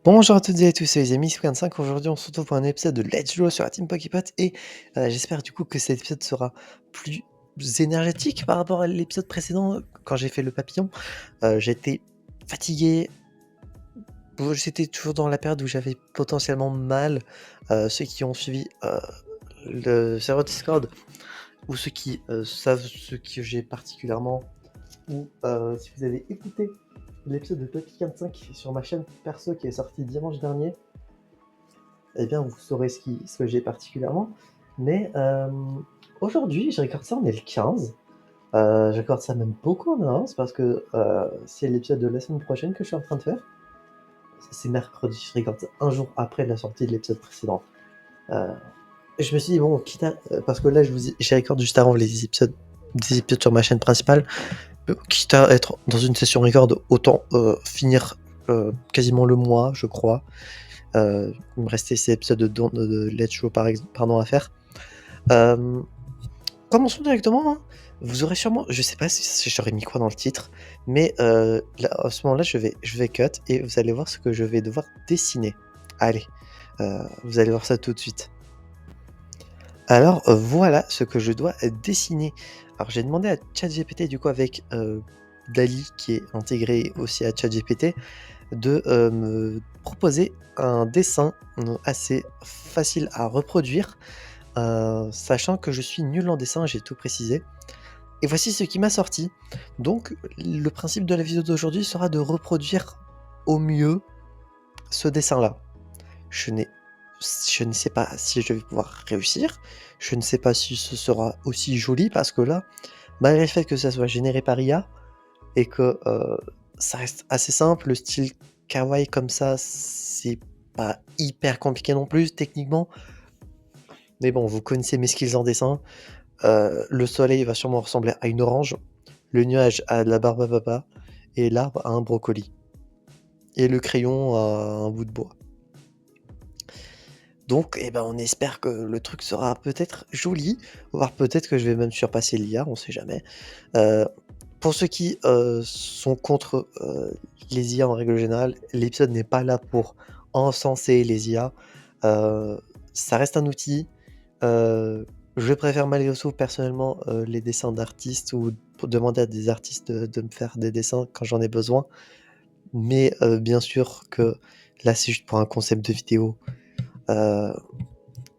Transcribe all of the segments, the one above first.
Bonjour à toutes et à tous, c'est les amis, c'est 5. Aujourd'hui, on se retrouve pour un épisode de Let's Go sur la Team Poképot et j'espère du coup que cet épisode sera plus énergétique par rapport à l'épisode précédent. Quand j'ai fait le papillon, j'étais fatigué. J'étais toujours dans la période où j'avais potentiellement mal. Ceux qui ont suivi le serveur Discord ou ceux qui savent ce que j'ai particulièrement, ou si vous avez écouté l'épisode de Topic 5 sur ma chaîne perso qui est sorti dimanche dernier, eh bien vous saurez ce que j'ai particulièrement. Mais aujourd'hui, je regarde ça, on est le 15. Je regarde ça même beaucoup en avance parce que c'est l'épisode de la semaine prochaine que je suis en train de faire. C'est mercredi, je regarde ça un jour après la sortie de l'épisode précédent. Je me suis dit, bon, quitte à, parce que là, j'ai record juste avant des épisodes sur ma chaîne principale. Quitte à être dans une session record, autant finir quasiment le mois, je crois. Il me restait ces épisodes de Let's Show à faire. Commençons directement. Hein. Vous aurez sûrement, je sais pas si j'aurais mis quoi dans le titre, mais là, à ce moment-là, je vais cut et vous allez voir ce que je vais devoir dessiner. Allez, vous allez voir ça tout de suite. Alors voilà ce que je dois dessiner. Alors j'ai demandé à ChatGPT du coup avec Dali qui est intégré aussi à ChatGPT de me proposer un dessin assez facile à reproduire, sachant que je suis nul en dessin, j'ai tout précisé. Et voici ce qui m'a sorti. Donc le principe de la vidéo d'aujourd'hui sera de reproduire au mieux ce dessin-là. Je ne sais pas si je vais pouvoir réussir, je ne sais pas si ce sera aussi joli parce que là, malgré le fait que ça soit généré par IA et que ça reste assez simple, le style kawaii comme ça, c'est pas hyper compliqué non plus techniquement. Mais bon, vous connaissez mes skills en dessin. Le soleil va sûrement ressembler à une orange, le nuage à de la barbe à papa et l'arbre à un brocoli. Et le crayon à un bout de bois. Donc, eh ben, on espère que le truc sera peut-être joli, voire peut-être que je vais même surpasser l'IA, on sait jamais. Pour ceux qui sont contre les IA en règle générale, l'épisode n'est pas là pour encenser les IA. Ça reste un outil. Je préfère malgré tout personnellement les dessins d'artistes ou pour demander à des artistes de me faire des dessins quand j'en ai besoin. Mais bien sûr que là, c'est juste pour un concept de vidéo.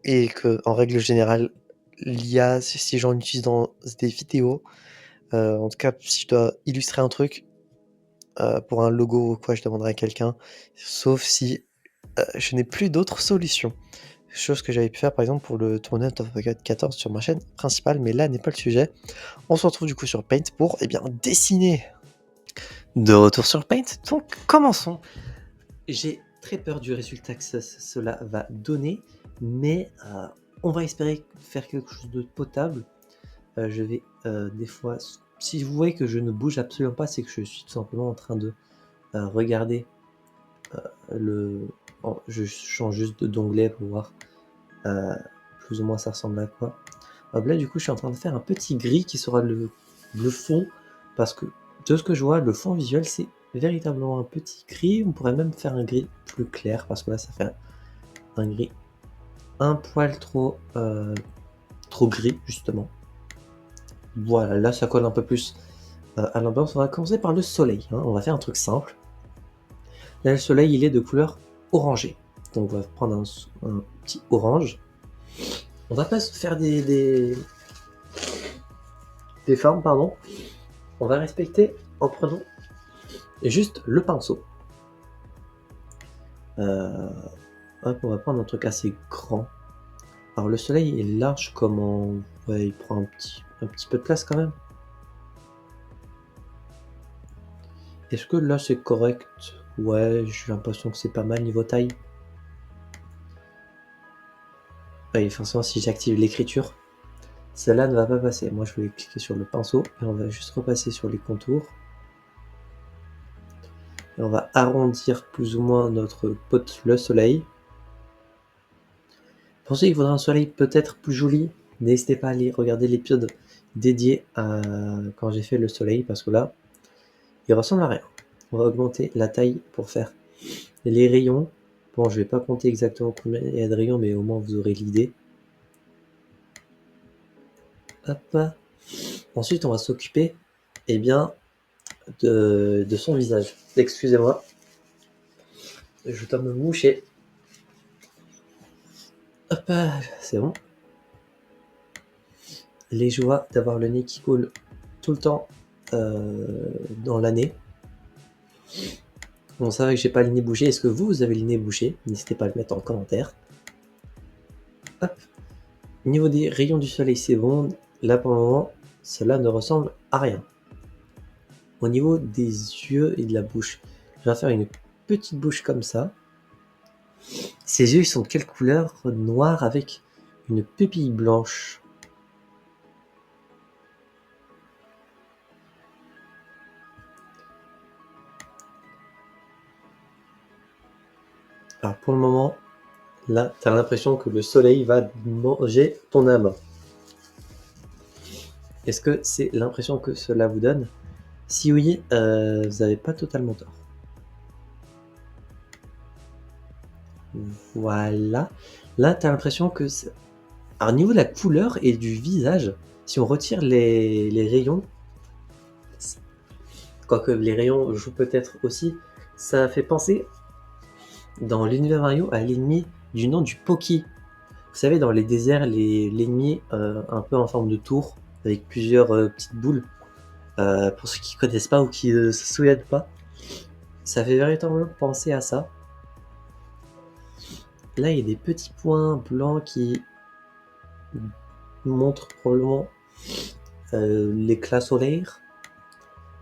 Et que, en règle générale, l'IA, si j'en utilise dans des vidéos, en tout cas, si je dois illustrer un truc pour un logo ou quoi, je demanderai à quelqu'un, sauf si je n'ai plus d'autres solutions. Chose que j'avais pu faire par exemple pour le Tournament of God 14 sur ma chaîne principale, mais là n'est pas le sujet. On se retrouve du coup sur Paint pour dessiner. De retour sur Paint, donc commençons. J'ai très peur du résultat que cela va donner, mais on va espérer faire quelque chose de potable. Je vais des fois, si vous voyez que je ne bouge absolument pas, c'est que je suis tout simplement en train de regarder je change juste d'onglet pour voir plus ou moins ça ressemble à quoi. Hop, là du coup je suis en train de faire un petit gris qui sera le fond, parce que de ce que je vois, le fond visuel c'est véritablement un petit gris. On pourrait même faire un gris plus clair, parce que là ça fait un gris un poil trop gris justement. Voilà, là ça colle un peu plus à l'ambiance. On va commencer par le soleil, hein. On va faire un truc simple. Là le soleil il est de couleur orangée, donc on va prendre un petit orange. On va pas faire des formes, pardon. On va respecter en prenant juste le pinceau. Hop, on va prendre un truc assez grand. Alors le soleil est large comme ouais, il prend un petit peu de place quand même. Est-ce que là c'est correct? Ouais, j'ai l'impression que c'est pas mal niveau taille. Et forcément si j'active l'écriture, celle-là ne va pas passer. Moi je vais cliquer sur le pinceau et on va juste repasser sur les contours. Et on va arrondir plus ou moins notre pot, le soleil. Pensez qu'il faudra un soleil peut-être plus joli, n'hésitez pas à aller regarder l'épisode dédié à quand j'ai fait le soleil, parce que là, il ressemble à rien. On va augmenter la taille pour faire les rayons. Bon, je vais pas compter exactement combien il y a de rayons, mais au moins vous aurez l'idée. Hop. Ensuite, on va s'occuper, eh bien, de son visage. Excusez-moi, je dois me moucher. Hop, c'est bon. Les joies d'avoir le nez qui coule tout le temps dans l'année. Bon, c'est vrai que j'ai pas le nez bouché. Est-ce que vous avez le nez bouché? N'hésitez pas à le mettre en commentaire. Hop. Niveau des rayons du soleil, c'est bon. Là, pour le moment, cela ne ressemble à rien. Au niveau des yeux et de la bouche, je vais faire une petite bouche comme ça. Ses yeux, ils sont de quelle couleur? Noir avec une pupille blanche. Alors, pour le moment, là, tu as l'impression que le soleil va manger ton âme. Est-ce que c'est l'impression que cela vous donne? Si oui, vous n'avez pas totalement tort. Voilà. Là, tu as l'impression que... Alors, au niveau de la couleur et du visage, si on retire les rayons, quoique les rayons jouent peut-être aussi, ça fait penser, dans l'univers Mario, à l'ennemi du nom du Poki. Vous savez, dans les déserts, l'ennemi un peu en forme de tour, avec plusieurs petites boules. Pour ceux qui ne connaissent pas ou qui ne se souviennent pas, ça fait véritablement penser à ça. Là, il y a des petits points blancs qui montrent probablement l'éclat solaire.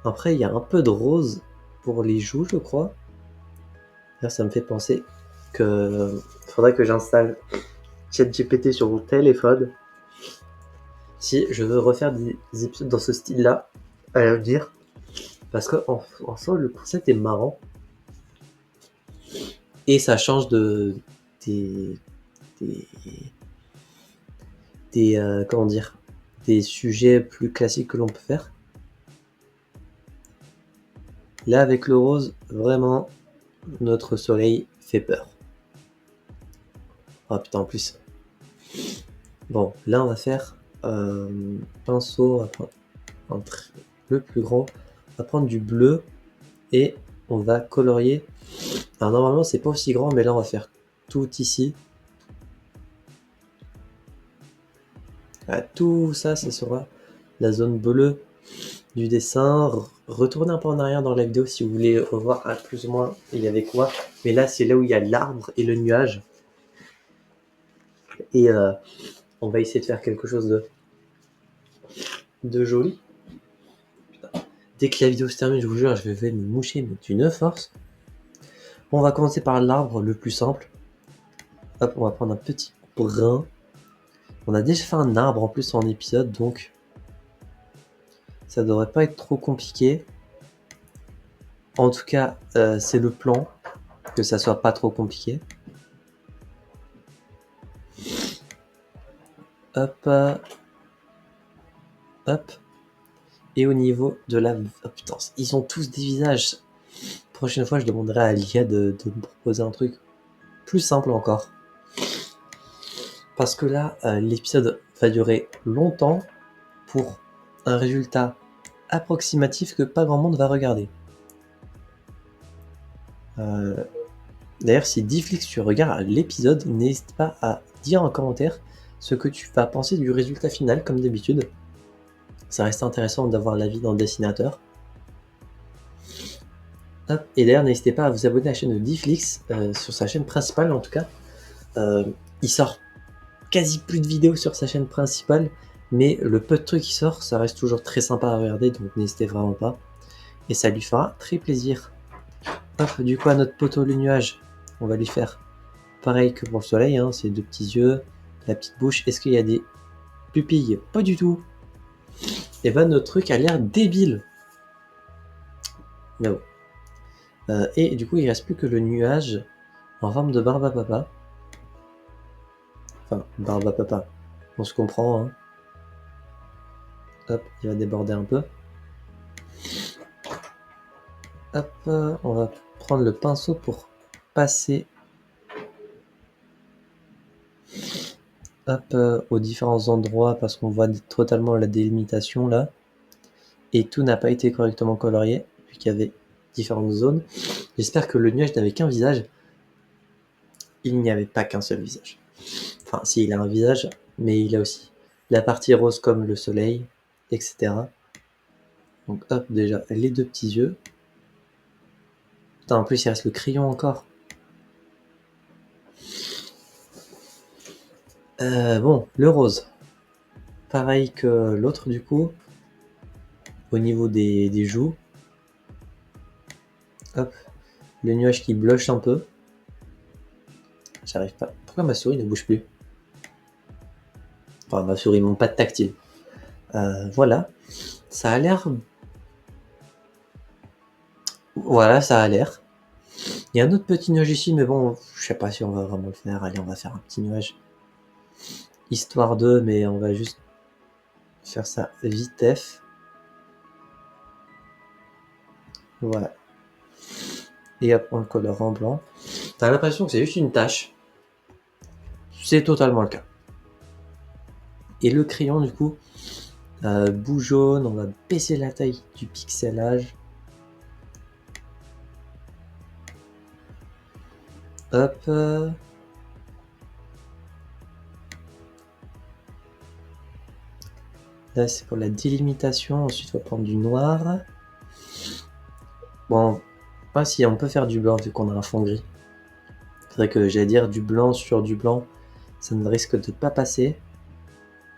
Après, il y a un peu de rose pour les joues, je crois. Là, ça me fait penser que faudrait que j'installe ChatGPT sur mon téléphone. Si je veux refaire des épisodes dans ce style-là, à le dire. Parce que en soi, le concept est marrant. Et ça change des comment dire, des sujets plus classiques que l'on peut faire. Là, avec le rose, vraiment, notre soleil fait peur. Oh putain, en plus. Bon, là, on va faire pinceau, on va prendre le plus grand. On va prendre du bleu et on va colorier. Alors, normalement, c'est pas aussi grand, mais là, on va faire tout ici. Tout ça, ce sera la zone bleue du dessin. Retournez un peu en arrière dans la vidéo si vous voulez revoir plus ou moins il y avait quoi. Mais là, c'est là où il y a l'arbre et le nuage. Et on va essayer de faire quelque chose de joli. Putain. Dès que la vidéo se termine, je vous jure, je vais me moucher, mais d'une force. Bon, on va commencer par l'arbre le plus simple. Hop, on va prendre un petit brin. On a déjà fait un arbre en plus en épisode, donc ça devrait pas être trop compliqué. En tout cas, c'est le plan, que ça soit pas trop compliqué. Hop. Hop. Et au niveau de la... Oh putain, ils ont tous des visages. Prochaine fois, je demanderai à l'IA de me proposer un truc plus simple encore. Parce que là, l'épisode va durer longtemps pour un résultat approximatif que pas grand monde va regarder. D'ailleurs, si Difflix tu regardes l'épisode, n'hésite pas à dire en commentaire ce que tu vas penser du résultat final, comme d'habitude. Ça reste intéressant d'avoir l'avis d'un dessinateur. Hop. Et d'ailleurs, n'hésitez pas à vous abonner à la chaîne de Difflix, sur sa chaîne principale en tout cas. Il sort quasi plus de vidéos sur sa chaîne principale, mais le peu de trucs qui sort, ça reste toujours très sympa à regarder, donc n'hésitez vraiment pas. Et ça lui fera très plaisir. Hop, du coup, à notre poteau le nuage, on va lui faire pareil que pour le soleil, hein, ses deux petits yeux, la petite bouche. Est-ce qu'il y a des pupilles? Pas du tout. Et ben notre truc a l'air débile. Mais bon. Et du coup, il reste plus que le nuage en forme de barbe à papa. Enfin, barbe à papa. On se comprend, hein. Hop, il va déborder un peu. Hop, on va prendre le pinceau pour passer hop, aux différents endroits parce qu'on voit totalement la délimitation là. Et tout n'a pas été correctement colorié, vu qu'il y avait différentes zones. J'espère que le nuage n'avait qu'un visage. Il n'y avait pas qu'un seul visage. Enfin, si, il a un visage, mais il a aussi la partie rose comme le soleil, etc. Donc hop, déjà, les deux petits yeux. Putain, en plus, il reste le crayon encore. Bon, le rose. Pareil que l'autre, du coup. Au niveau des joues. Hop. Le nuage qui blush un peu. J'arrive pas. Pourquoi ma souris ne bouge plus? Enfin, ma souris, mon pad tactile. Voilà. Ça a l'air... Voilà, ça a l'air. Il y a un autre petit nuage ici, mais bon, je sais pas si on va vraiment le faire. Allez, on va faire un petit nuage. Histoire de, mais on va juste faire ça vitef. Voilà. Et hop, on le colore en blanc. T'as l'impression que c'est juste une tache. C'est totalement le cas. Et le crayon, du coup, bout jaune, on va baisser la taille du pixelage. Hop. Là, c'est pour la délimitation. Ensuite, on va prendre du noir. Bon, pas si on peut faire du blanc vu qu'on a un fond gris. C'est vrai que j'allais dire du blanc sur du blanc, ça ne risque de pas passer.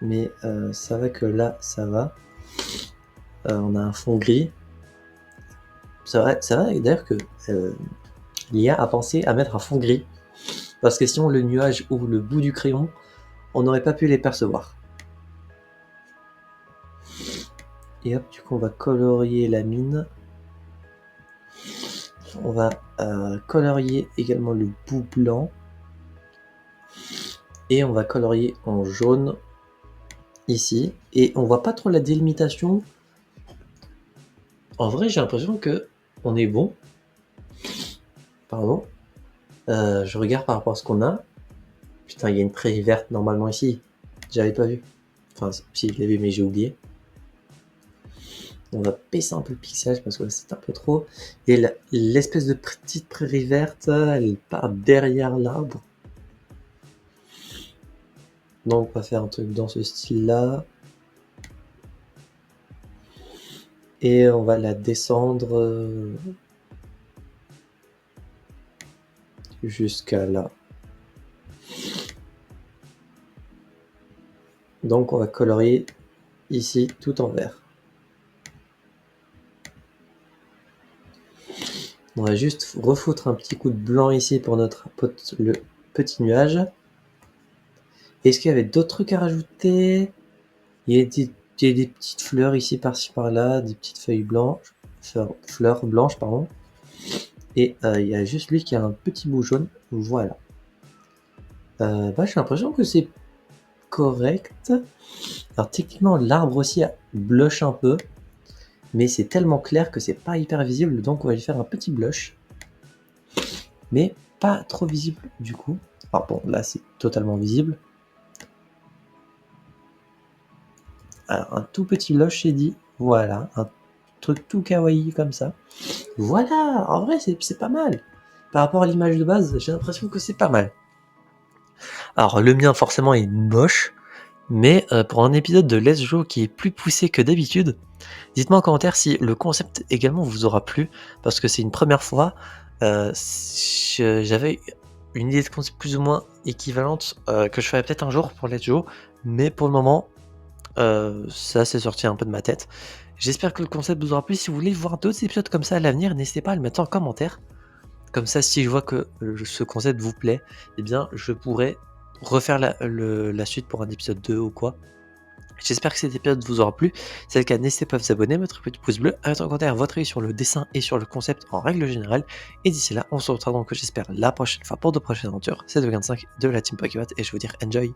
Mais ça va que là, ça va. On a un fond gris. C'est vrai d'ailleurs que l'IA a pensé à mettre un fond gris. Parce que sinon, le nuage ou le bout du crayon, on n'aurait pas pu les percevoir. Et hop, du coup, on va colorier la mine. On va colorier également le bout blanc. Et on va colorier en jaune ici. Et on voit pas trop la délimitation. En vrai, j'ai l'impression que on est bon. Pardon. Je regarde par rapport à ce qu'on a. Putain, il y a une prairie verte normalement ici. J'avais pas vu. Enfin, si, je l'ai vu, mais j'ai oublié. On va baisser un peu le pixelage parce que là, c'est un peu trop. Et l'espèce de petite prairie verte, elle part derrière l'arbre. Donc, on va faire un truc dans ce style-là. Et on va la descendre jusqu'à là. Donc, on va colorier ici tout en vert. On va juste refoutre un petit coup de blanc ici pour le petit nuage. Est-ce qu'il y avait d'autres trucs à rajouter? Il y a des petites fleurs ici, par-ci, par-là, des petites feuilles blanches, fleurs blanches, pardon. Et il y a juste lui qui a un petit bout jaune. Voilà. J'ai l'impression que c'est correct. Alors techniquement, l'arbre aussi blush un peu. Mais c'est tellement clair que c'est pas hyper visible. Donc on va lui faire un petit blush. Mais pas trop visible du coup. Alors bon, là c'est totalement visible. Alors un tout petit blush, c'est dit. Voilà, un truc tout kawaii comme ça. Voilà, en vrai c'est pas mal. Par rapport à l'image de base, j'ai l'impression que c'est pas mal. Alors le mien forcément est moche. Mais pour un épisode de Let's Go qui est plus poussé que d'habitude, dites-moi en commentaire si le concept également vous aura plu, parce que c'est une première fois. J'avais une idée de concept plus ou moins équivalente que je ferais peut-être un jour pour Let's Go, mais pour le moment, ça s'est sorti un peu de ma tête. J'espère que le concept vous aura plu. Si vous voulez voir d'autres épisodes comme ça à l'avenir, n'hésitez pas à le mettre en commentaire. Comme ça, si je vois que ce concept vous plaît, eh bien, je pourrais refaire la suite pour un épisode 2 ou quoi. J'espère que cet épisode vous aura plu. Si c'est le cas, n'hésitez pas à vous abonner, mettre un petit pouce bleu, à mettre en commentaire votre avis sur le dessin et sur le concept en règle générale. Et d'ici là, on se retrouvera donc, j'espère, la prochaine fois pour de prochaines aventures. C'est 25 de la Team Pokébot et je vous dis enjoy.